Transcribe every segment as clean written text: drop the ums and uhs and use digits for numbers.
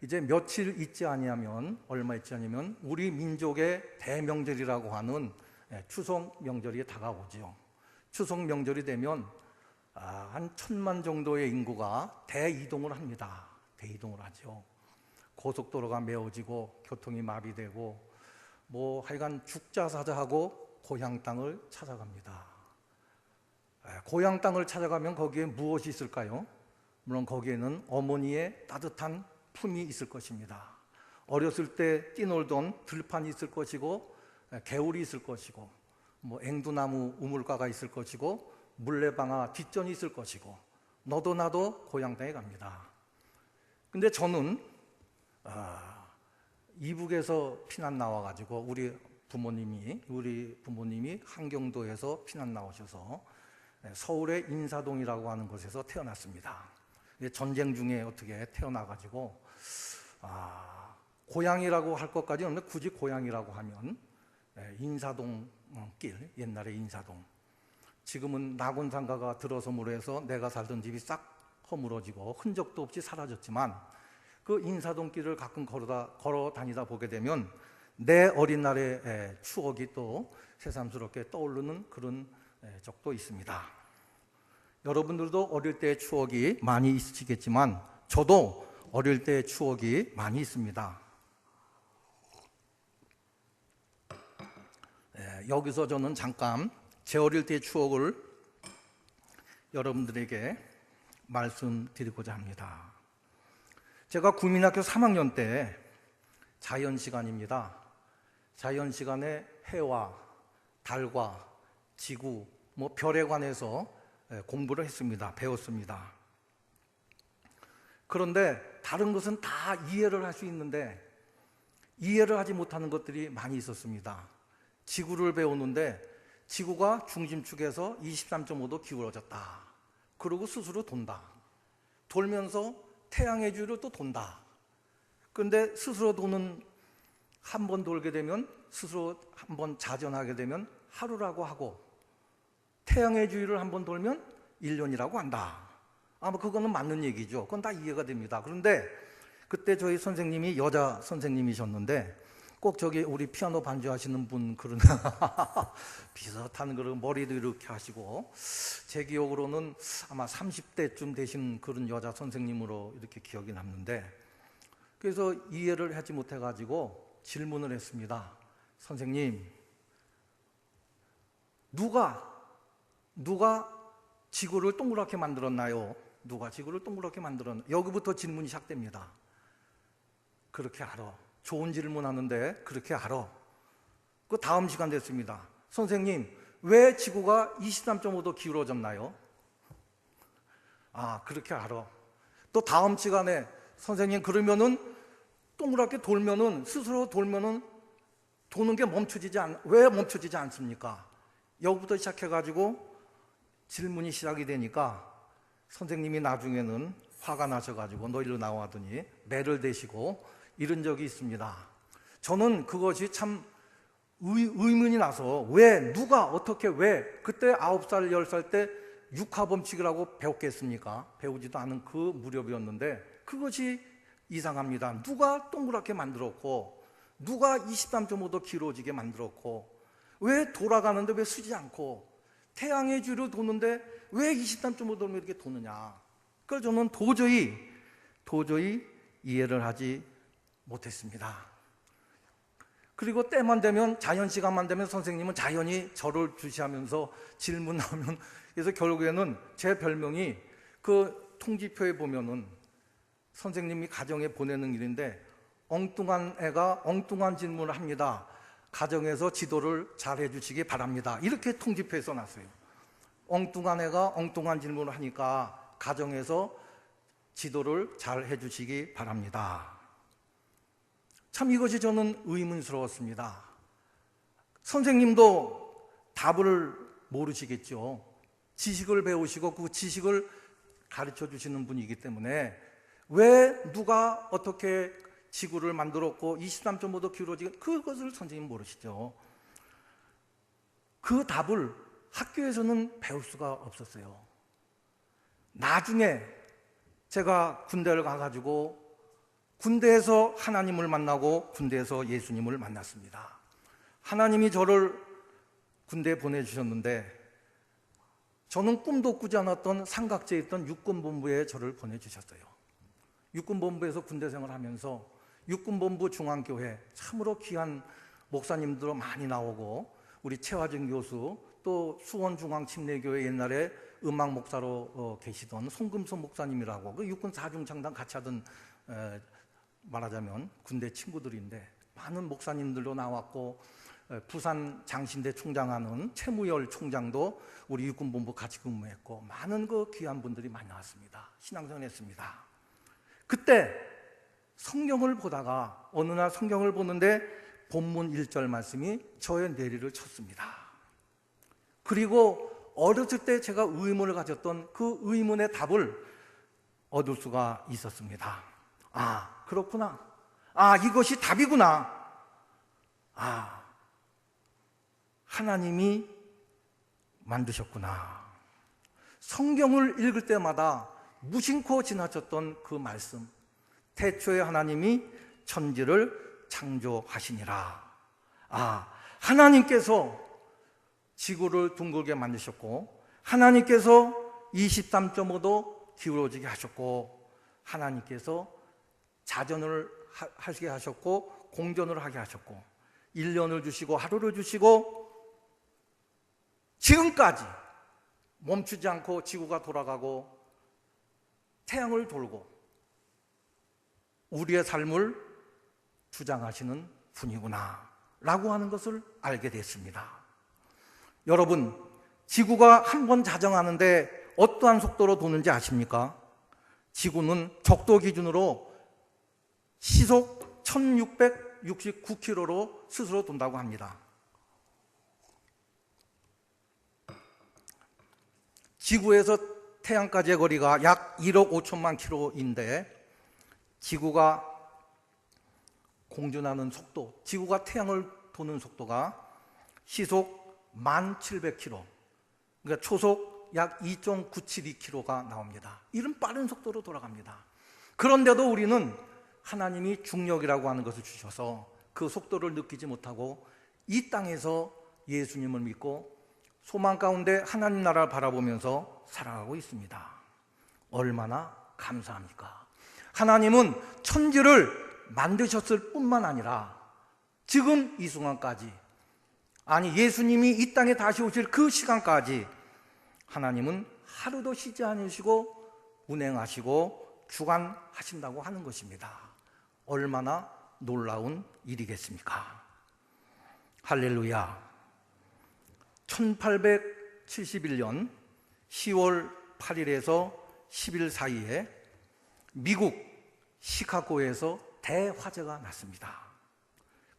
이제 며칠 있지 아니하면, 얼마 있지 아니면 우리 민족의 대명절이라고 하는 추석 명절이 다가오죠. 추석 명절이 되면 한 1,000만 정도의 인구가 대이동을 합니다. 대이동을 하죠. 고속도로가 메워지고 교통이 마비되고 하여간 죽자사자하고 고향 땅을 찾아갑니다. 고향 땅을 찾아가면 거기에 무엇이 있을까요? 물론 거기에는 어머니의 따뜻한 품이 있을 것입니다. 어렸을 때 뛰놀던 들판이 있을 것이고, 개울이 있을 것이고, 앵두나무 우물가가 있을 것이고, 물레방아 뒷전이 있을 것이고, 너도 나도 고향 땅에 갑니다. 근데 저는 이북에서 피난 나와가지고 우리 부모님이 한경도에서 피난 나오셔서 서울의 인사동이라고 하는 곳에서 태어났습니다. 전쟁 중에 어떻게 태어나가지고 고향이라고 할 것까지는 없는데, 굳이 고향이라고 하면 인사동 길, 옛날에 인사동. 지금은 낙원상가가 들어섬으로 해서 내가 살던 집이 싹 허물어지고 흔적도 없이 사라졌지만, 그 인사동 길을 가끔 걸어 다니다 보게 되면 내 어린 날의 추억이 또 새삼스럽게 떠오르는 그런 적도 있습니다. 여러분들도 어릴 때의 추억이 많이 있으시겠지만 저도 어릴 때의 추억이 많이 있습니다. 여기서 저는 잠깐 제 어릴 때의 추억을 여러분들에게 말씀드리고자 합니다. 제가 국민학교 3학년 때 자연 시간입니다. 자연 시간에 해와 달과 지구, 별에 관해서 공부를 했습니다. 배웠습니다. 그런데 다른 것은 다 이해를 할 수 있는데 이해를 하지 못하는 것들이 많이 있었습니다. 지구를 배우는데 지구가 중심축에서 23.5도 기울어졌다. 그리고 스스로 돈다. 돌면서 태양의 주위로 또 돈다. 그런데 스스로 도는, 한 번 돌게 되면, 스스로 한 번 자전하게 되면 하루라고 하고, 태양의 주위를 한 번 돌면 1년이라고 한다. 아마 그거는 맞는 얘기죠. 그건 다 이해가 됩니다. 그런데 그때 저희 선생님이 여자 선생님이셨는데, 꼭 저기 우리 피아노 반주하시는 분 그런 비슷한 그런 머리도 이렇게 하시고, 제 기억으로는 아마 30대쯤 되신 그런 여자 선생님으로 이렇게 기억이 남는데, 그래서 이해를 하지 못해가지고 질문을 했습니다. 선생님, 누가 지구를 동그랗게 만들었나요? 누가 지구를 동그랗게 만들었나요? 여기부터 질문이 시작됩니다. 그렇게 알아. 좋은 질문 하는데 그렇게 알아. 그 다음 시간 됐습니다. 선생님, 왜 지구가 23.5도 기울어졌나요? 그렇게 알아. 또 다음 시간에 선생님, 그러면은 동그랗게 돌면은, 스스로 돌면은 도는 게 왜 멈춰지지 않습니까? 여기부터 시작해가지고 질문이 시작이 되니까 선생님이 나중에는 화가 나셔가지고 너 일로 나와 하더니 매를 대시고 이런 적이 있습니다. 저는 그것이 참 의문이 나서, 왜, 누가, 어떻게, 왜 그때 9살, 10살 때 육하범칙이라고 배웠겠습니까? 배우지도 않은 그 무렵이었는데 그것이 이상합니다. 누가 동그랗게 만들었고, 누가 23.5도 길어지게 만들었고, 왜 돌아가는데 왜 쓰지 않고, 태양의 주위로 도는데 왜 23.5도로 이렇게 도느냐. 그걸 저는 도저히 이해를 하지 못했습니다. 그리고 때만 되면, 자연 시간만 되면 선생님은 자연히 저를 주시하면서 질문 나오면, 그래서 결국에는 제 별명이, 그 통지표에 보면은 선생님이 가정에 보내는 일인데, 엉뚱한 애가 엉뚱한 질문을 합니다. 가정에서 지도를 잘 해주시기 바랍니다. 이렇게 통지표에 써놨어요. 엉뚱한 애가 엉뚱한 질문을 하니까 가정에서 지도를 잘 해주시기 바랍니다. 참 이것이 저는 의문스러웠습니다. 선생님도 답을 모르시겠죠. 지식을 배우시고 그 지식을 가르쳐 주시는 분이기 때문에, 왜 누가 어떻게 지구를 만들었고 23.5도 기울어지게, 그것을 선생님 모르시죠. 그 답을 학교에서는 배울 수가 없었어요. 나중에 제가 군대를 가가지고 군대에서 하나님을 만나고 군대에서 예수님을 만났습니다. 하나님이 저를 군대에 보내주셨는데 저는 꿈도 꾸지 않았던 삼각지에 있던 육군본부에 저를 보내주셨어요. 육군본부에서 군대 생활하면서 육군본부 중앙교회 참으로 귀한 목사님들 많이 나오고, 우리 최화진 교수, 또 수원중앙침례교회 옛날에 음악 목사로 계시던 송금선 목사님이라고, 그 육군 사중창단 같이 하던 말하자면 군대 친구들인데, 많은 목사님들도 나왔고, 부산 장신대 총장하는 최무열 총장도 우리 육군본부 같이 근무했고, 많은 그 귀한 분들이 많이 나왔습니다. 신앙생활 했습니다. 그때 성경을 보다가 어느 날 성경을 보는데 본문 1절 말씀이 저의 뇌리를 쳤습니다. 그리고 어렸을 때 제가 의문을 가졌던 그 의문의 답을 얻을 수가 있었습니다. 아, 그렇구나. 아, 이것이 답이구나. 아, 하나님이 만드셨구나. 성경을 읽을 때마다 무심코 지나쳤던 그 말씀, 태초에 하나님이 천지를 창조하시니라. 아, 하나님께서 지구를 둥글게 만드셨고, 하나님께서 23.5도 기울어지게 하셨고, 하나님께서 자전을 하게 하셨고, 공전을 하게 하셨고, 1년을 주시고 하루를 주시고, 지금까지 멈추지 않고 지구가 돌아가고 태양을 돌고 우리의 삶을 주장하시는 분이구나 라고 하는 것을 알게 됐습니다. 여러분, 지구가 한 번 자정하는데 어떠한 속도로 도는지 아십니까? 지구는 적도 기준으로 시속 1669km로 스스로 돈다고 합니다. 지구에서 태양까지의 거리가 약 1억 5천만 킬로인데, 지구가 공전하는 속도, 지구가 태양을 도는 속도가 시속 1700km, 그러니까 초속 약 2.972km가 나옵니다. 이런 빠른 속도로 돌아갑니다. 그런데도 우리는 하나님이 중력이라고 하는 것을 주셔서 그 속도를 느끼지 못하고 이 땅에서 예수님을 믿고 소망 가운데 하나님 나라를 바라보면서 살아가고 있습니다. 얼마나 감사합니까? 하나님은 천지를 만드셨을 뿐만 아니라 지금 이 순간까지, 아니 예수님이 이 땅에 다시 오실 그 시간까지 하나님은 하루도 쉬지 않으시고 운행하시고 주관하신다고 하는 것입니다. 얼마나 놀라운 일이겠습니까? 할렐루야. 1871년 10월 8일에서 10일 사이에 미국 시카고에서 대화재가 났습니다.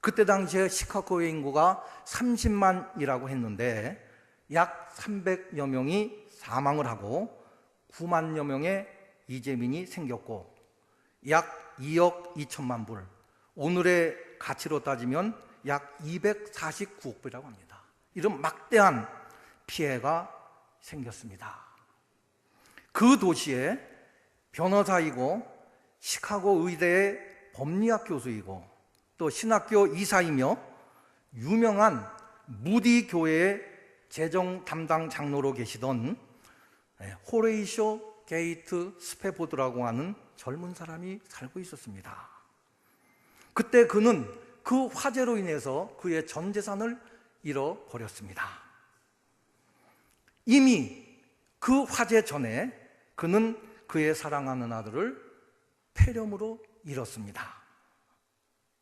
그때 당시에 시카고의 인구가 30만이라고 했는데 약 300여 명이 사망을 하고 9만여 명의 이재민이 생겼고 약 2억 2천만 불, 오늘의 가치로 따지면 약 249억 불이라고 합니다. 이런 막대한 피해가 생겼습니다. 그 도시에 변호사이고 시카고 의대의 법리학 교수이고 또 신학교 이사이며 유명한 무디 교회의 재정 담당 장로로 계시던 호레이쇼 게이트 스패포드라고 하는 젊은 사람이 살고 있었습니다. 그때 그는 그 화재로 인해서 그의 전 재산을 잃어버렸습니다. 이미 그 화재 전에 그는 그의 사랑하는 아들을 폐렴으로 잃었습니다.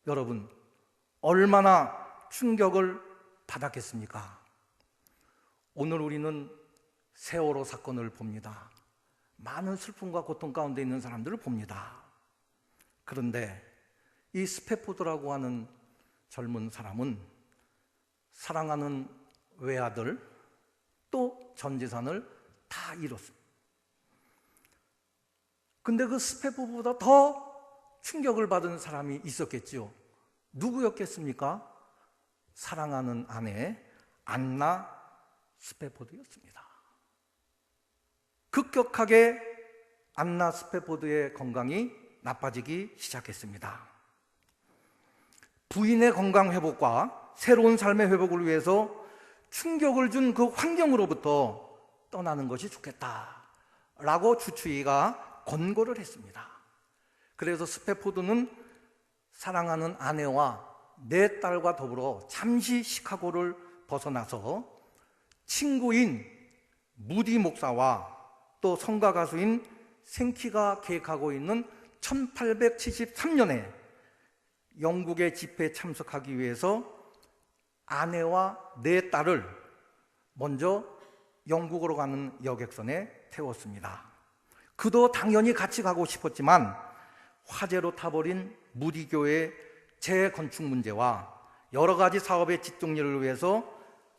여러분, 얼마나 충격을 받았겠습니까? 오늘 우리는 세월호 사건을 봅니다. 많은 슬픔과 고통 가운데 있는 사람들을 봅니다. 그런데 이 스패포드라고 하는 젊은 사람은 사랑하는 외아들 또 전 재산을 다 잃었습니다. 근데 그 스패포드보다 더 충격을 받은 사람이 있었겠지요. 누구였겠습니까? 사랑하는 아내 안나 스패포드였습니다. 급격하게 안나 스패포드의 건강이 나빠지기 시작했습니다. 부인의 건강 회복과 새로운 삶의 회복을 위해서 충격을 준 그 환경으로부터 떠나는 것이 좋겠다라고 주치의가 권고를 했습니다. 그래서 스패포드는 사랑하는 아내와 4딸과 더불어 잠시 시카고를 벗어나서 친구인 무디 목사와 또 성가 가수인 생키가 계획하고 있는 1873년에 영국의 집회에 참석하기 위해서 아내와 4딸을 먼저 영국으로 가는 여객선에 태웠습니다. 그도 당연히 같이 가고 싶었지만 화재로 타버린 무디 교회의 재건축 문제와 여러 가지 사업의 집중력을 위해서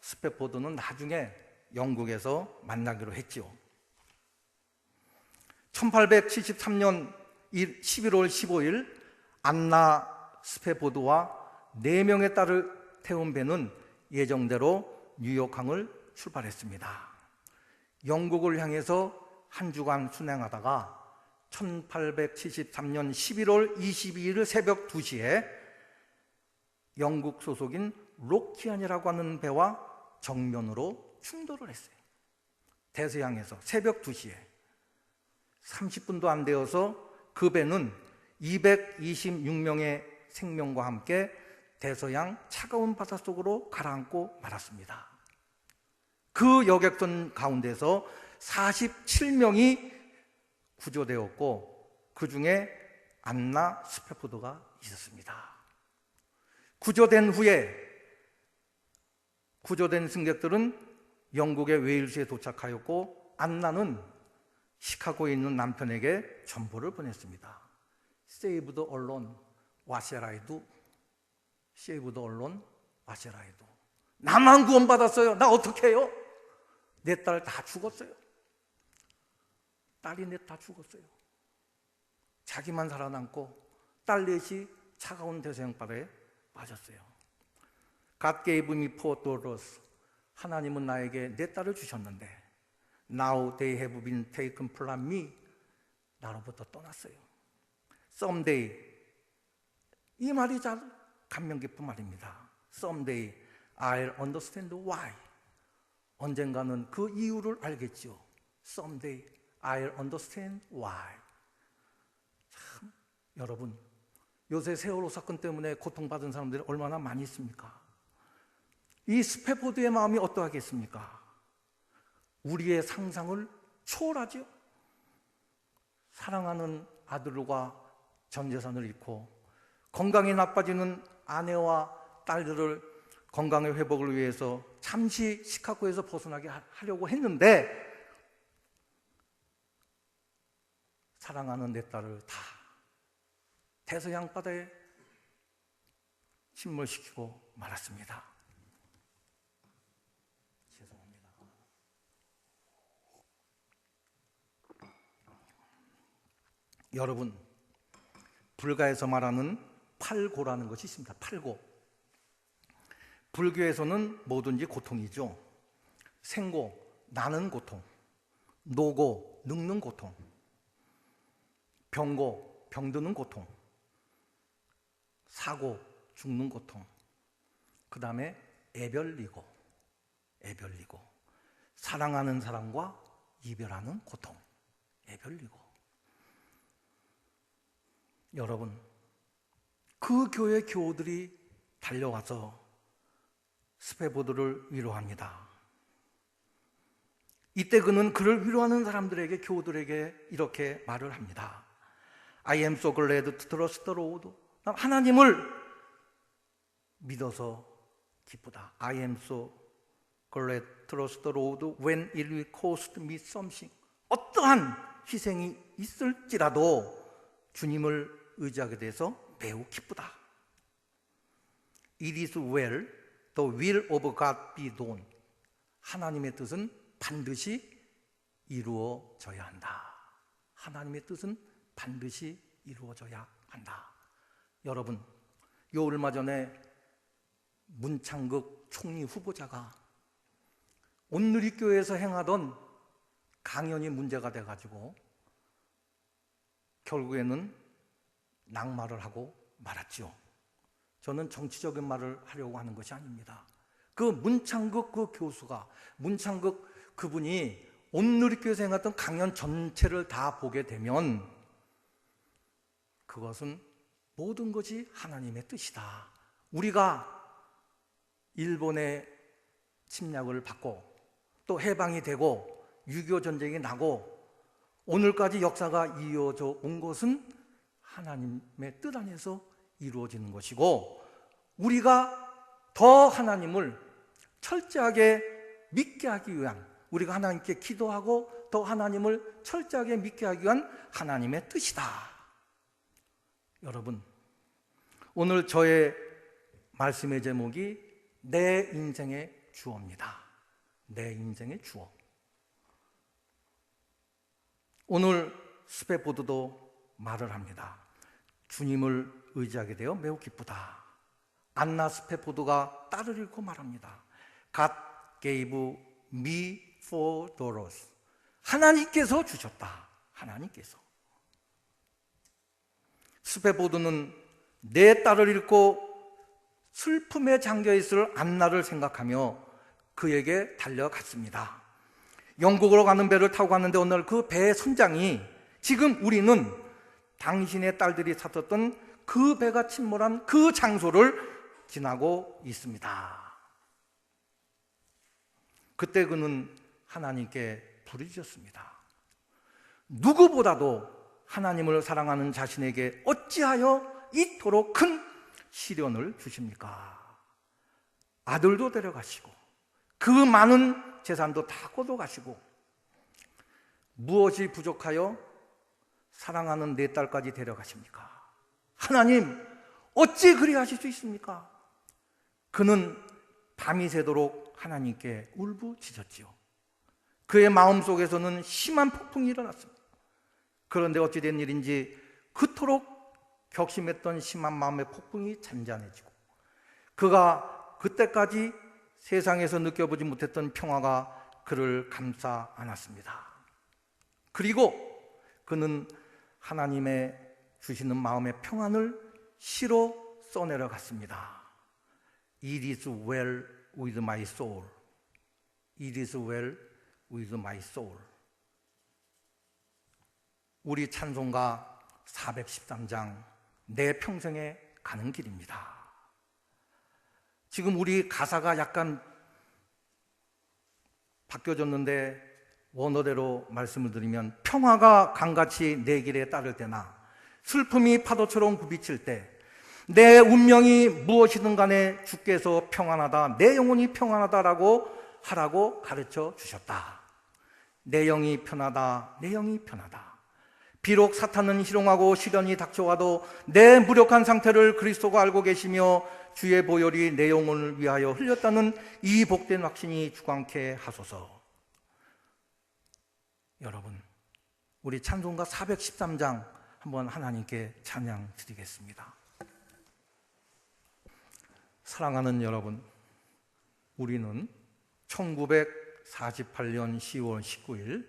스패포드는 나중에 영국에서 만나기로 했지요. 1873년 11월 15일 안나 스패포드와 4명의 딸을 태운 배는 예정대로 뉴욕항을 출발했습니다. 영국을 향해서 한 주간 순행하다가 1873년 11월 22일 새벽 2시에 영국 소속인 로키안이라고 하는 배와 정면으로 충돌을 했어요. 대서양에서 새벽 2시에 30분도 안 되어서 그 배는 226명의 생명과 함께 대서양 차가운 바닷속으로 가라앉고 말았습니다. 그 여객선 가운데서 47명이 구조되었고 그 중에 안나 스패포드가 있었습니다. 구조된 후에 구조된 승객들은 영국의 웨일스에 도착하였고 안나는 시카고에 있는 남편에게 전보를 보냈습니다. Save the alone, what shall I do? Save the alone, what shall I do? 나만 구원받았어요. 나 어떻게 해요? 내 딸 다 죽었어요. 딸이 넷 다 죽었어요. 자기만 살아남고 딸 넷이 차가운 대서양 바다에 빠졌어요. God gave me 4 daughters. 하나님은 나에게 4딸을 주셨는데 Now they have been taken from me. 나로부터 떠났어요. Someday. 이 말이 잘 감명 깊은 말입니다. Someday I'll understand why. 언젠가는 그 이유를 알겠죠. Someday I'll understand why. 참, 여러분, 요새 세월호 사건 때문에 고통받은 사람들이 얼마나 많이 있습니까? 이 스패포드의 마음이 어떠하겠습니까? 우리의 상상을 초월하죠. 사랑하는 아들과 전 재산을 잃고 건강이 나빠지는 아내와 딸들을 건강의 회복을 위해서 잠시 시카고에서 벗어나게 하려고 했는데 사랑하는 내 딸을 다 대서양 바다에 침몰시키고 말았습니다. 죄송합니다. 여러분, 불가에서 말하는 팔고라는 것이 있습니다. 팔고. 불교에서는 뭐든지 고통이죠. 생고, 나는 고통. 노고, 늙는 고통. 병고, 병드는 고통. 사고, 죽는 고통. 그 다음에 애별리고, 애별리고. 사랑하는 사람과 이별하는 고통. 애별리고. 여러분, 그 교회 교우들이 달려와서 스패포드를 위로합니다. 이때 그는 그를 위로하는 사람들에게, 교우들에게 이렇게 말을 합니다. I am so glad to trust the Lord. 하나님을 믿어서 기쁘다. I am so glad to trust the Lord when it will cost me something. 어떠한 희생이 있을지라도 주님을 의지하게 돼서 매우 기쁘다. It is well, the will of God be done. 하나님의 뜻은 반드시 이루어져야 한다. 하나님의 뜻은 반드시 이루어져야 한다. 여러분, 요 얼마 전에 문창극 총리 후보자가 온누리교회에서 행하던 강연이 문제가 돼가지고 결국에는 낙마를 하고 말았죠. 저는 정치적인 말을 하려고 하는 것이 아닙니다. 그 문창극 그 교수가, 문창극 그분이 온누리교회에서 행했던 강연 전체를 다 보게 되면 그것은 모든 것이 하나님의 뜻이다. 우리가 일본의 침략을 받고 또 해방이 되고 6.25 전쟁이 나고 오늘까지 역사가 이어져 온 것은 하나님의 뜻 안에서 이루어지는 것이고, 우리가 더 하나님을 철저하게 믿게 하기 위한, 우리가 하나님께 기도하고 더 하나님을 철저하게 믿게 하기 위한 하나님의 뜻이다. 여러분, 오늘 저의 말씀의 제목이 내 인생의 주어입니다. 내 인생의 주어. 오늘 스페포드도 말을 합니다. 주님을 의지하게 되어 매우 기쁘다. 안나 스페포드가 딸을 잃고 말합니다. God gave me four daughters. 하나님께서 주셨다. 하나님께서. 스페포드는 내 딸을 잃고 슬픔에 잠겨있을 안나를 생각하며 그에게 달려갔습니다. 영국으로 가는 배를 타고 갔는데 어느 날 그 배의 선장이, 지금 우리는 당신의 딸들이 탔었던 그 배가 침몰한 그 장소를 지나고 있습니다. 그때 그는 하나님께 부르짖었습니다. 누구보다도 하나님을 사랑하는 자신에게 어찌하여 이토록 큰 시련을 주십니까? 아들도 데려가시고 그 많은 재산도 다 걷어가시고 무엇이 부족하여 사랑하는 내 딸까지 데려가십니까? 하나님, 어찌 그리하실 수 있습니까? 그는 밤이 새도록 하나님께 울부짖었지요. 그의 마음속에서는 심한 폭풍이 일어났습니다. 그런데 어찌 된 일인지 그토록 격심했던 심한 마음의 폭풍이 잔잔해지고 그가 그때까지 세상에서 느껴보지 못했던 평화가 그를 감싸 안았습니다. 그리고 그는 하나님의 주시는 마음의 평안을 시로 써내려갔습니다. It is well with my soul. It is well with my soul. 우리 찬송가 413장 내 평생에 가는 길입니다. 지금 우리 가사가 약간 바뀌어졌는데 원어대로 말씀을 드리면, 평화가 강같이 내 길에 따를 때나 슬픔이 파도처럼 굽이칠 때 내 운명이 무엇이든 간에 주께서 평안하다, 내 영혼이 평안하다라고 하라고 가르쳐 주셨다. 내 영이 편하다, 내 영이 편하다. 비록 사탄은 희롱하고 시련이 닥쳐와도 내 무력한 상태를 그리스도가 알고 계시며 주의 보혈이 내 영혼을 위하여 흘렸다는 이 복된 확신이 주관케 하소서. 여러분, 우리 찬송가 413장 한번 하나님께 찬양 드리겠습니다. 사랑하는 여러분, 우리는 1948년 10월 19일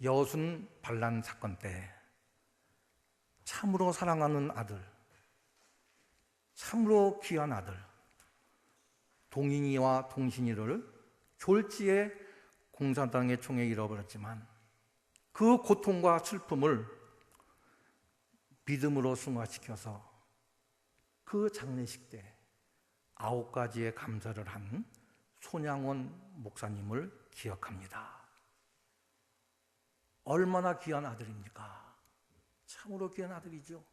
여순 반란 사건 때 참으로 사랑하는 아들, 참으로 귀한 아들 동인이와 동신이를 졸지에 공산당의 총에 잃어버렸지만 그 고통과 슬픔을 믿음으로 승화시켜서 그 장례식 때 9가지의 감사를 한 손양원 목사님을 기억합니다. 얼마나 귀한 아들입니까? 참으로 귀한 아들이죠.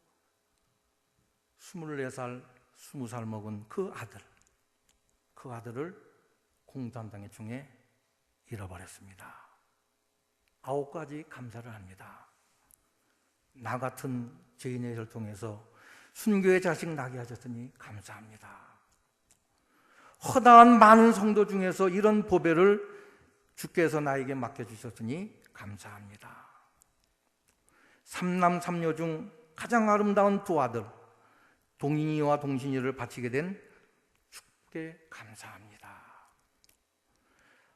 24살, 20살 먹은 그 아들을 공산당의 총에 잃어버렸습니다. 9가지 감사를 합니다. 나 같은 죄인의 혈통에서 순교의 자식 나게 하셨으니 감사합니다. 허다한 많은 성도 중에서 이런 보배를 주께서 나에게 맡겨주셨으니 감사합니다. 3남 3녀 중 가장 아름다운 두 아들 동인이와 동신이를 바치게 된 주께 감사합니다.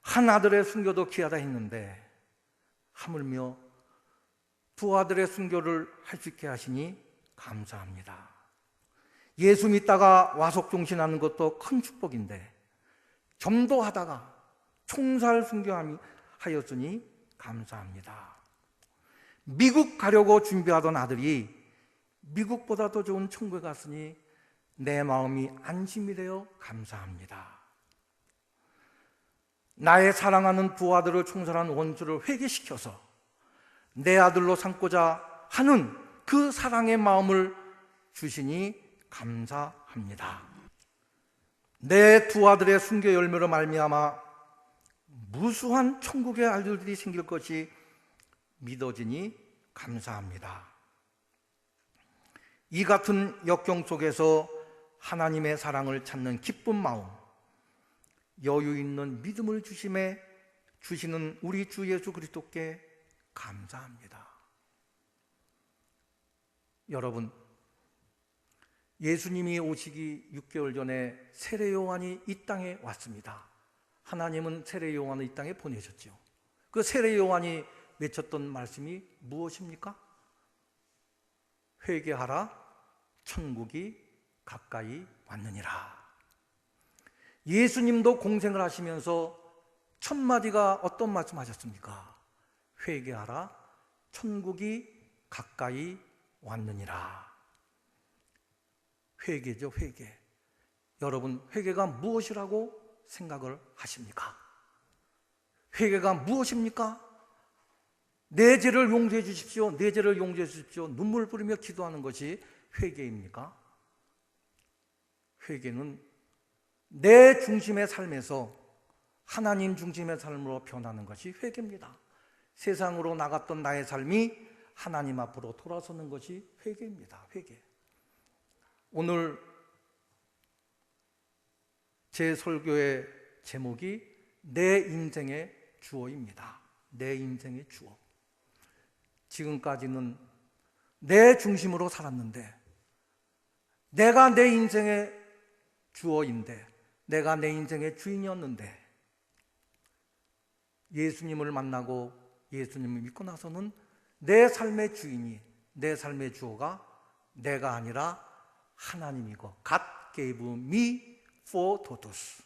한 아들의 순교도 귀하다 했는데 하물며 두 아들의 순교를 할 수 있게 하시니 감사합니다. 예수 믿다가 와석종신하는 것도 큰 축복인데 전도하다가 총살 순교하였으니 감사합니다. 미국 가려고 준비하던 아들이 미국보다 더 좋은 천국에 갔으니 내 마음이 안심이 되어 감사합니다. 나의 사랑하는 두 아들을 총살한 원수를 회개시켜서 내 아들로 삼고자 하는 그 사랑의 마음을 주시니 감사합니다. 내 두 아들의 순교 열매로 말미암아 무수한 천국의 아들들이 생길 것이 믿어지니 감사합니다. 이 같은 역경 속에서 하나님의 사랑을 찾는 기쁜 마음, 여유 있는 믿음을 주시는 우리 주 예수 그리스도께 감사합니다. 여러분, 예수님이 오시기 6개월 전에 세례 요한이 이 땅에 왔습니다. 하나님은 세례 요한을 이 땅에 보내셨죠. 그 세례 요한이 외쳤던 말씀이 무엇입니까? 회개하라, 천국이 가까이 왔느니라. 예수님도 공생을 하시면서 첫 마디가 어떤 말씀하셨습니까? 회개하라, 천국이 가까이 왔느니라. 회개죠, 회개. 여러분, 회개가 무엇이라고 생각을 하십니까? 회개가 무엇입니까? 내 죄를 용서해 주십시오, 내 죄를 용서해 주십시오, 눈물 뿌리며 기도하는 것이 회개입니까? 회개는 내 중심의 삶에서 하나님 중심의 삶으로 변하는 것이 회개입니다. 세상으로 나갔던 나의 삶이 하나님 앞으로 돌아서는 것이 회개입니다. 회개. 오늘 제 설교의 제목이 내 인생의 주어입니다. 내 인생의 주어. 지금까지는 내 중심으로 살았는데, 내가 내 인생의 주어인데, 내가 내 인생의 주인이었는데, 예수님을 만나고 예수님을 믿고 나서는 내 삶의 주인이, 내 삶의 주어가 내가 아니라 하나님이고, God gave me for todos.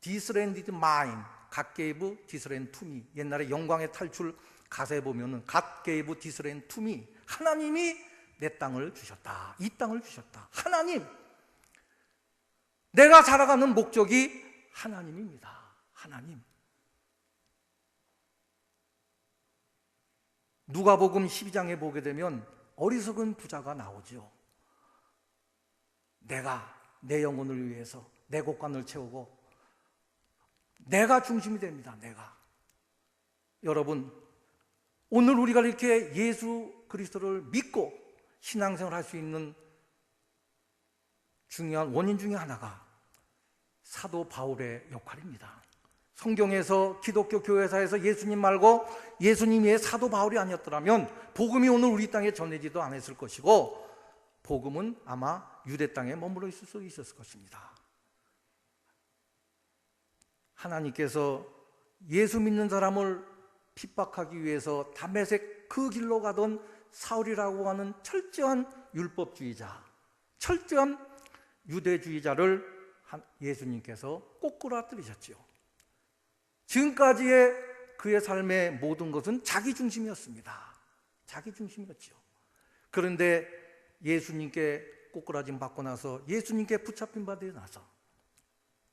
This land is mine. God gave this land to me. 옛날에 영광의 탈출 가사에 보면은 God gave this land to me. 하나님이 내 땅을 주셨다. 이 땅을 주셨다. 하나님. 내가 살아가는 목적이 하나님입니다. 하나님. 누가복음 12장에 보게 되면 어리석은 부자가 나오죠. 내가 내 영혼을 위해서 내 곳간을 채우고 내가 중심이 됩니다. 내가. 여러분, 오늘 우리가 이렇게 예수 그리스도를 믿고 신앙생활을 할 수 있는 중요한 원인 중에 하나가 사도 바울의 역할입니다. 성경에서 기독교 교회사에서 예수님 말고 예수님 외에 사도 바울이 아니었더라면 복음이 오늘 우리 땅에 전해지도 않았을 것이고, 복음은 아마 유대 땅에 머물러 있을 수 있었을 것입니다. 하나님께서 예수 믿는 사람을 핍박하기 위해서 다메섹 그 길로 가던 사울이라고 하는 철저한 율법주의자, 철저한 유대주의자를 예수님께서 꼬꾸라뜨리셨지요. 지금까지의 그의 삶의 모든 것은 자기 중심이었습니다. 자기 중심이었죠. 그런데 예수님께 꼬꾸라짐 받고 나서, 예수님께 붙잡힌 바 되고 나서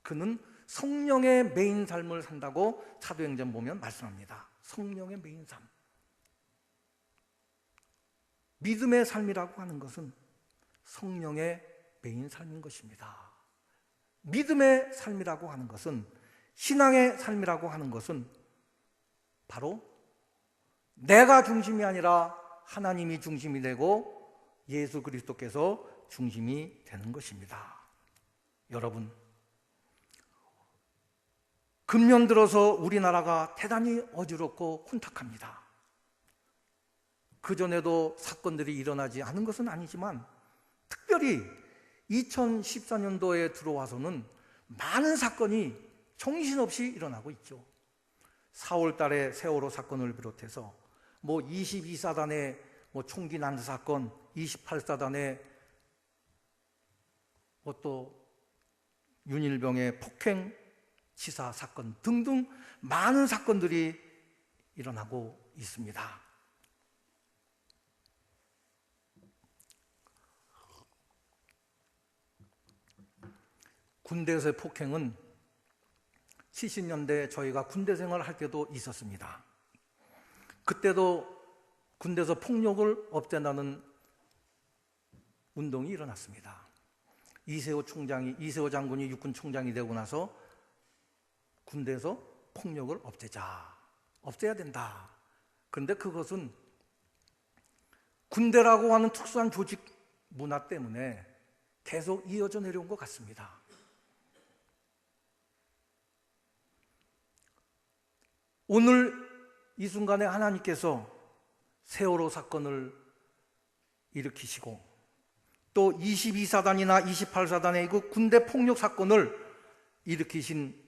그는 성령의 메인 삶을 산다고 사도행전 보면 말씀합니다. 성령의 메인 삶. 믿음의 삶이라고 하는 것은 성령의 메인 삶인 것입니다. 믿음의 삶이라고 하는 것은, 신앙의 삶이라고 하는 것은 바로 내가 중심이 아니라 하나님이 중심이 되고 예수 그리스도께서 중심이 되는 것입니다. 여러분, 금년 들어서 우리나라가 대단히 어지럽고 혼탁합니다. 그전에도 사건들이 일어나지 않은 것은 아니지만 특별히 2014년도에 들어와서는 많은 사건이 정신없이 일어나고 있죠. 4월 달에 세월호 사건을 비롯해서 22사단의 총기 난사 사건, 28사단의 또 윤일병의 폭행 치사 사건 등등 많은 사건들이 일어나고 있습니다. 군대에서의 폭행은 70년대 저희가 군대 생활을 할 때도 있었습니다. 그때도 군대에서 폭력을 없애라는 운동이 일어났습니다. 이세호 장군이 육군 총장이 되고 나서 군대에서 폭력을 없애야 된다. 그런데 그것은 군대라고 하는 특수한 조직 문화 때문에 계속 이어져 내려온 것 같습니다. 오늘 이 순간에 하나님께서 세월호 사건을 일으키시고 또 22사단이나 28사단의 그 군대 폭력 사건을 일으키신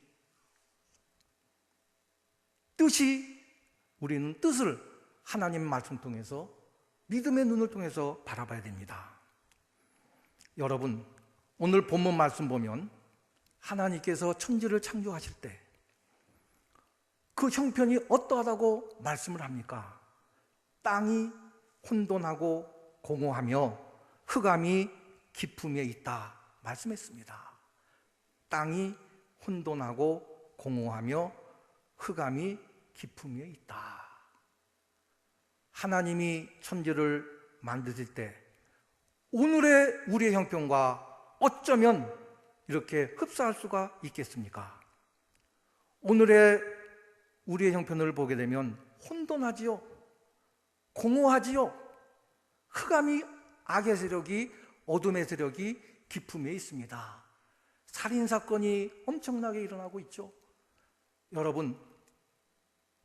뜻이, 우리는 뜻을 하나님 말씀 통해서 믿음의 눈을 통해서 바라봐야 됩니다. 여러분, 오늘 본문 말씀 보면 하나님께서 천지를 창조하실 때 그 형편이 어떠하다고 말씀을 합니까? 땅이 혼돈하고 공허하며 흑암이 깊음에 있다 말씀했습니다. 땅이 혼돈하고 공허하며 흑암이 깊음에 있다. 하나님이 천지를 만드실 때 오늘의 우리의 형편과 어쩌면 이렇게 흡사할 수가 있겠습니까? 오늘의 우리의 형편을 보게 되면 혼돈하지요, 공허하지요. 흑암이, 악의 세력이, 어둠의 세력이 깊음에 있습니다. 살인사건이 엄청나게 일어나고 있죠. 여러분,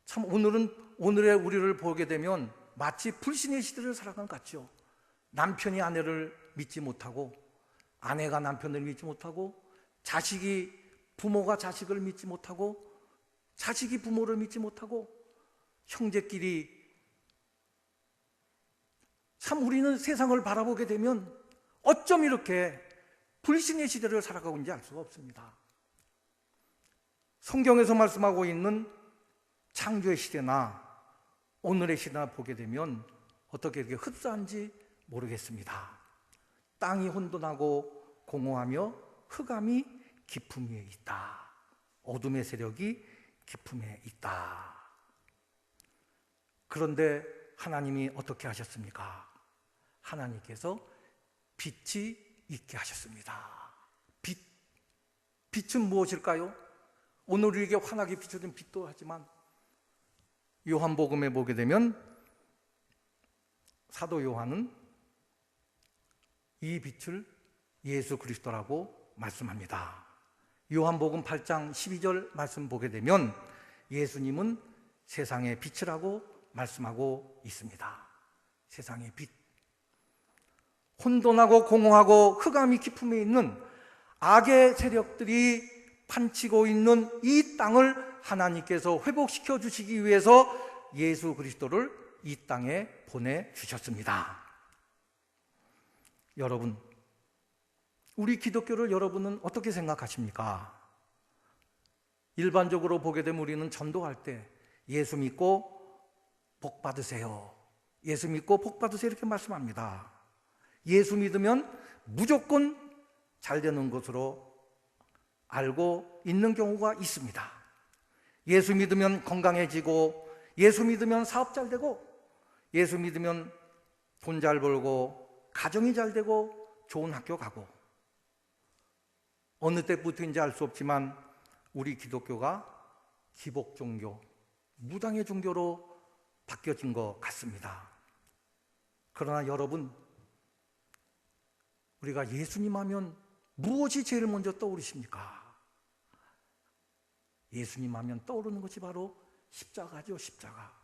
참 오늘의 우리를 보게 되면 마치 불신의 시대를 살아간 것 같죠. 남편이 아내를 믿지 못하고, 아내가 남편을 믿지 못하고, 부모가 자식을 믿지 못하고, 자식이 부모를 믿지 못하고, 형제끼리, 참 우리는 세상을 바라보게 되면 어쩜 이렇게 불신의 시대를 살아가고 있는지 알 수가 없습니다. 성경에서 말씀하고 있는 창조의 시대나 오늘의 시대나 보게 되면 어떻게 이렇게 흡사한지 모르겠습니다. 땅이 혼돈하고 공허하며 흑암이 깊음 위에 있다. 어둠의 세력이 깊음에 있다. 그런데 하나님이 어떻게 하셨습니까? 하나님께서 빛이 있게 하셨습니다. 빛은 무엇일까요? 오늘 우리에게 환하게 비춰진 빛도 하지만 요한복음에 보게 되면 사도 요한은 이 빛을 예수 그리스도라고 말씀합니다. 요한복음 8장 12절 말씀 보게 되면 예수님은 세상의 빛이라고 말씀하고 있습니다. 세상의 빛. 혼돈하고 공허하고 흑암이 깊음에 있는 악의 세력들이 판치고 있는 이 땅을 하나님께서 회복시켜 주시기 위해서 예수 그리스도를 이 땅에 보내주셨습니다. 여러분, 우리 기독교를 여러분은 어떻게 생각하십니까? 일반적으로 보게 되면 우리는 전도할 때 예수 믿고 복 받으세요, 예수 믿고 복 받으세요 이렇게 말씀합니다. 예수 믿으면 무조건 잘 되는 것으로 알고 있는 경우가 있습니다. 예수 믿으면 건강해지고, 예수 믿으면 사업 잘 되고, 예수 믿으면 돈 잘 벌고, 가정이 잘 되고, 좋은 학교 가고. 어느 때부터인지 알 수 없지만 우리 기독교가 기복 종교, 무당의 종교로 바뀌어진 것 같습니다. 그러나 여러분, 우리가 예수님 하면 무엇이 제일 먼저 떠오르십니까? 예수님 하면 떠오르는 것이 바로 십자가죠. 십자가.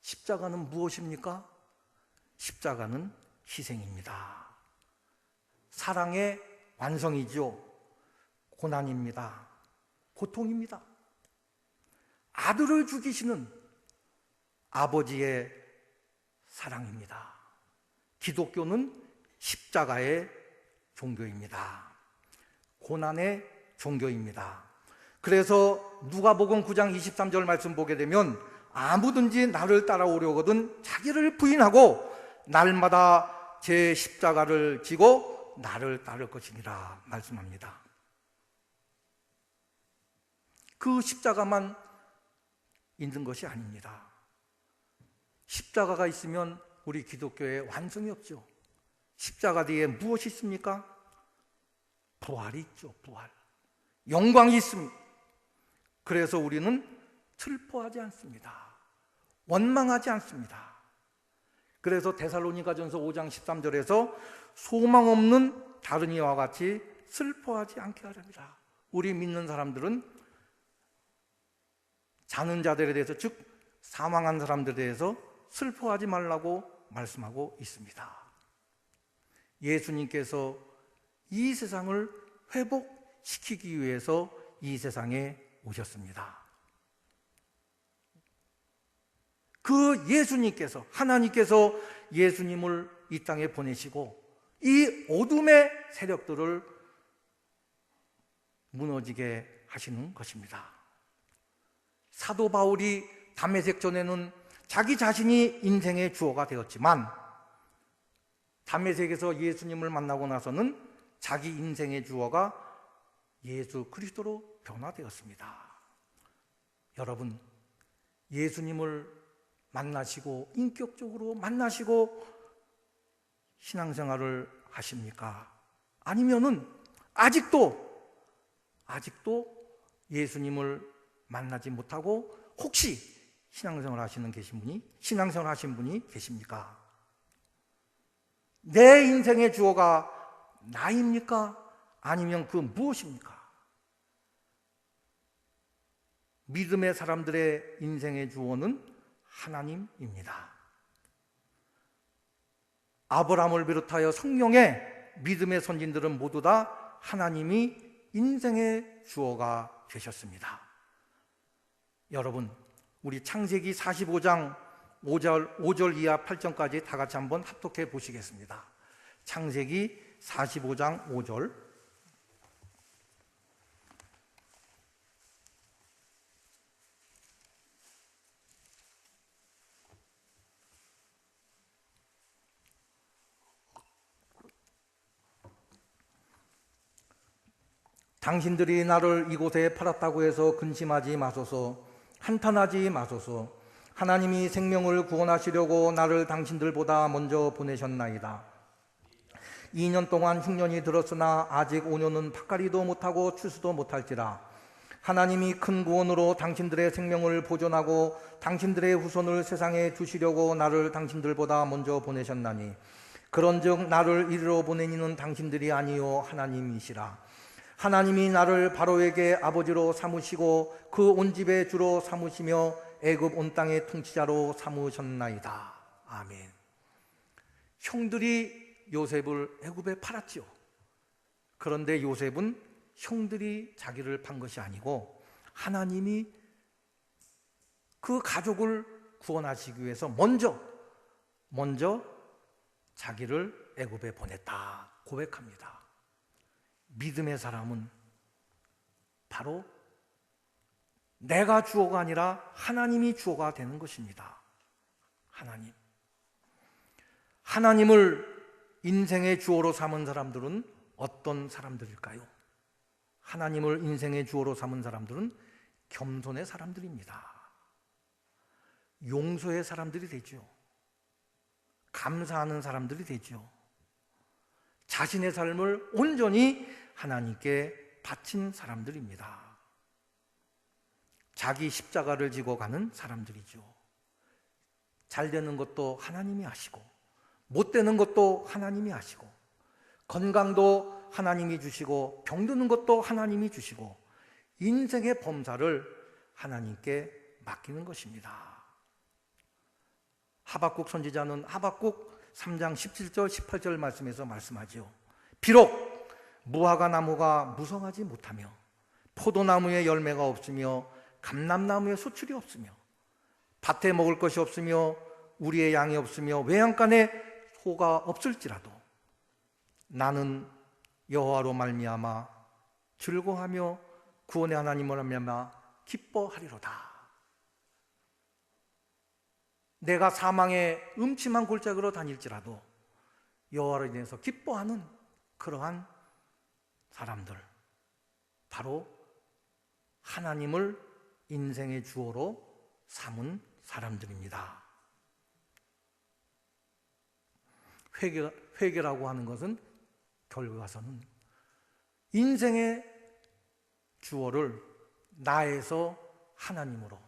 십자가는 무엇입니까? 십자가는 희생입니다. 사랑의 완성이죠. 고난입니다. 고통입니다. 아들을 죽이시는 아버지의 사랑입니다. 기독교는 십자가의 종교입니다. 고난의 종교입니다. 그래서 누가복음 9장 23절 말씀 보게 되면 아무든지 나를 따라오려거든 자기를 부인하고 날마다 제 십자가를 지고 나를 따를 것이니라 말씀합니다. 그 십자가만 있는 것이 아닙니다. 십자가가 있으면 우리 기독교에 완성이 없죠. 십자가 뒤에 무엇이 있습니까? 부활이 있죠. 부활. 영광이 있습니다. 그래서 우리는 슬퍼하지 않습니다. 원망하지 않습니다. 그래서 데살로니가전서 5장 13절에서 소망 없는 다른 이와 같이 슬퍼하지 않게 하렵니다. 우리 믿는 사람들은 자는 자들에 대해서, 즉 사망한 사람들에 대해서 슬퍼하지 말라고 말씀하고 있습니다. 예수님께서 이 세상을 회복시키기 위해서 이 세상에 오셨습니다. 그 예수님께서, 하나님께서 예수님을 이 땅에 보내시고 이 어둠의 세력들을 무너지게 하시는 것입니다. 사도 바울이 담메색 전에는 자기 자신이 인생의 주어가 되었지만 담메색에서 예수님을 만나고 나서는 자기 인생의 주어가 예수 그리스도로 변화되었습니다. 여러분, 예수님을 만나시고 인격적으로 만나시고 신앙생활을 하십니까? 아니면은 아직도 예수님을 만나지 못하고 혹시 신앙생활 하신 분이 계십니까? 내 인생의 주어가 나입니까? 아니면 그 무엇입니까? 믿음의 사람들의 인생의 주어는 하나님입니다. 아브라함을 비롯하여 성령의 믿음의 선진들은 모두 다 하나님이 인생의 주어가 되셨습니다. 여러분, 우리 창세기 45장 5절 이하 8절까지 다 같이 한번 합독해 보시겠습니다. 창세기 45장 5절. 당신들이 나를 이곳에 팔았다고 해서 근심하지 마소서. 한탄하지 마소서. 하나님이 생명을 구원하시려고 나를 당신들보다 먼저 보내셨나이다. 2년 동안 흉년이 들었으나 아직 5년은 밭갈이도 못하고 추수도 못할지라. 하나님이 큰 구원으로 당신들의 생명을 보존하고 당신들의 후손을 세상에 두시려고 나를 당신들보다 먼저 보내셨나니 그런즉 나를 이리로 보내니는 당신들이 아니요 하나님이시라. 하나님이 나를 바로에게 아버지로 삼으시고 그 온 집의 주로 삼으시며 애굽 온 땅의 통치자로 삼으셨나이다. 아멘. 형들이 요셉을 애굽에 팔았죠. 그런데 요셉은 형들이 자기를 판 것이 아니고 하나님이 그 가족을 구원하시기 위해서 먼저 자기를 애굽에 보냈다 고백합니다. 믿음의 사람은 바로 내가 주어가 아니라 하나님이 주어가 되는 것입니다. 하나님을 인생의 주어로 삼은 사람들은 어떤 사람들일까요? 하나님을 인생의 주어로 삼은 사람들은 겸손의 사람들입니다. 용서의 사람들이 되죠. 감사하는 사람들이 되죠. 자신의 삶을 온전히 하나님께 바친 사람들입니다. 자기 십자가를 지고 가는 사람들이죠. 잘 되는 것도 하나님이 하시고 못 되는 것도 하나님이 하시고 건강도 하나님이 주시고 병드는 것도 하나님이 주시고 인생의 범사를 하나님께 맡기는 것입니다. 하박국 선지자는 하박국 3장 17절 18절 말씀에서 말씀하죠. 비록 무화과 나무가 무성하지 못하며 포도나무에 열매가 없으며 감람나무에 소출이 없으며 밭에 먹을 것이 없으며 우리의 양이 없으며 외양간에 호가 없을지라도 나는 여호와로 말미암아 즐거워하며 구원의 하나님을 말미암아 기뻐하리로다. 내가 사망의 음침한 골짜기로 다닐지라도 여호와로 인해서 기뻐하는 그러한 사람들, 바로 하나님을 인생의 주어로 삼은 사람들입니다. 회개라고 하는 것은 결과서는 인생의 주어를 나에서 하나님으로,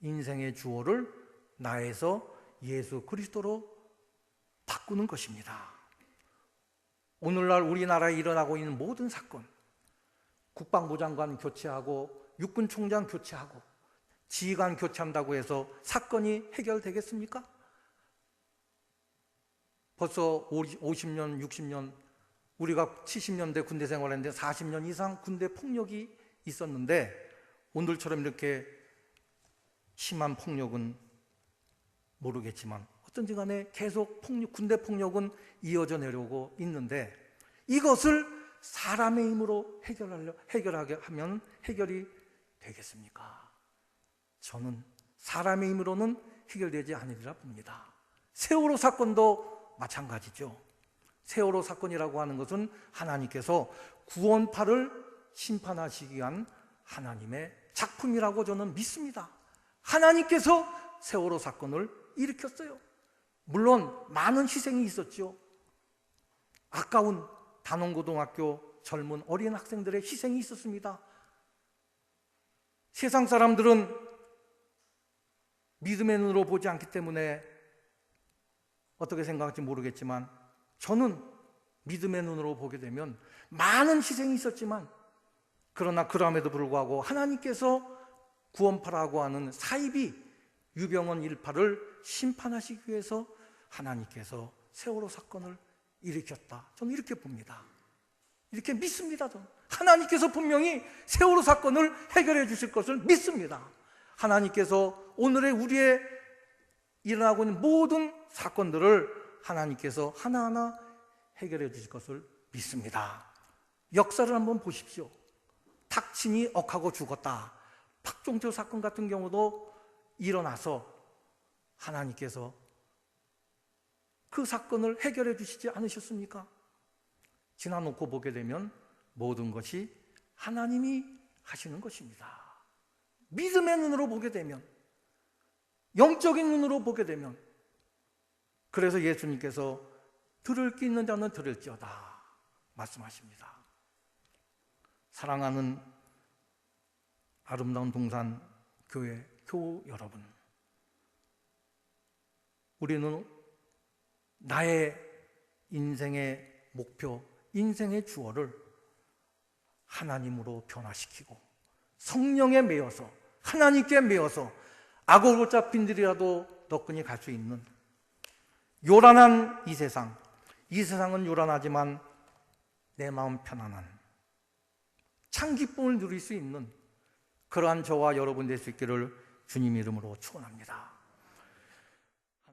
인생의 주어를 나에서 예수 그리스도로 바꾸는 것입니다. 오늘날 우리나라에 일어나고 있는 모든 사건, 국방부 장관 교체하고 육군 총장 교체하고 지휘관 교체한다고 해서 사건이 해결되겠습니까? 벌써 50년, 60년, 우리가 70년대 군대 생활했는데 40년 이상 군대 폭력이 있었는데 오늘처럼 이렇게 심한 폭력은 모르겠지만 어떤지 간에 계속 군대 폭력은 이어져 내려오고 있는데 이것을 사람의 힘으로 해결하게 하면 해결이 되겠습니까? 저는 사람의 힘으로는 해결되지 않으리라 봅니다. 세월호 사건도 마찬가지죠. 세월호 사건이라고 하는 것은 하나님께서 구원파를 심판하시기 위한 하나님의 작품이라고 저는 믿습니다. 하나님께서 세월호 사건을 일으켰어요. 물론 많은 희생이 있었죠. 아까운 단원고등학교 젊은 어린 학생들의 희생이 있었습니다. 세상 사람들은 믿음의 눈으로 보지 않기 때문에 어떻게 생각할지 모르겠지만 저는 믿음의 눈으로 보게 되면 많은 희생이 있었지만 그러나 그럼에도 불구하고 하나님께서 구원파라고 하는 사이비 유병헌 일파를 심판하시기 위해서 하나님께서 세월호 사건을 일으켰다. 저는 이렇게 봅니다. 이렇게 믿습니다. 저는 하나님께서 분명히 세월호 사건을 해결해 주실 것을 믿습니다. 하나님께서 오늘의 우리의 일어나고 있는 모든 사건들을 하나님께서 하나하나 해결해 주실 것을 믿습니다. 역사를 한번 보십시오. 탁친이 억하고 죽었다. 박종철 사건 같은 경우도 일어나서 하나님께서 그 사건을 해결해 주시지 않으셨습니까? 지나놓고 보게 되면 모든 것이 하나님이 하시는 것입니다. 믿음의 눈으로 보게 되면, 영적인 눈으로 보게 되면, 그래서 예수님께서 들을 귀 있는 자는 들을지어다 말씀하십니다. 사랑하는 아름다운 동산 교회 교우 여러분, 우리는 나의 인생의 목표, 인생의 주어를 하나님으로 변화시키고 성령에 매여서 하나님께 매여서 악을 붙잡힌들이라도 너끈히 갈 수 있는 요란한 이 세상은 요란하지만 내 마음 편안한 참 기쁨을 누릴 수 있는 그러한 저와 여러분 될 수 있기를 주님 이름으로 축원합니다.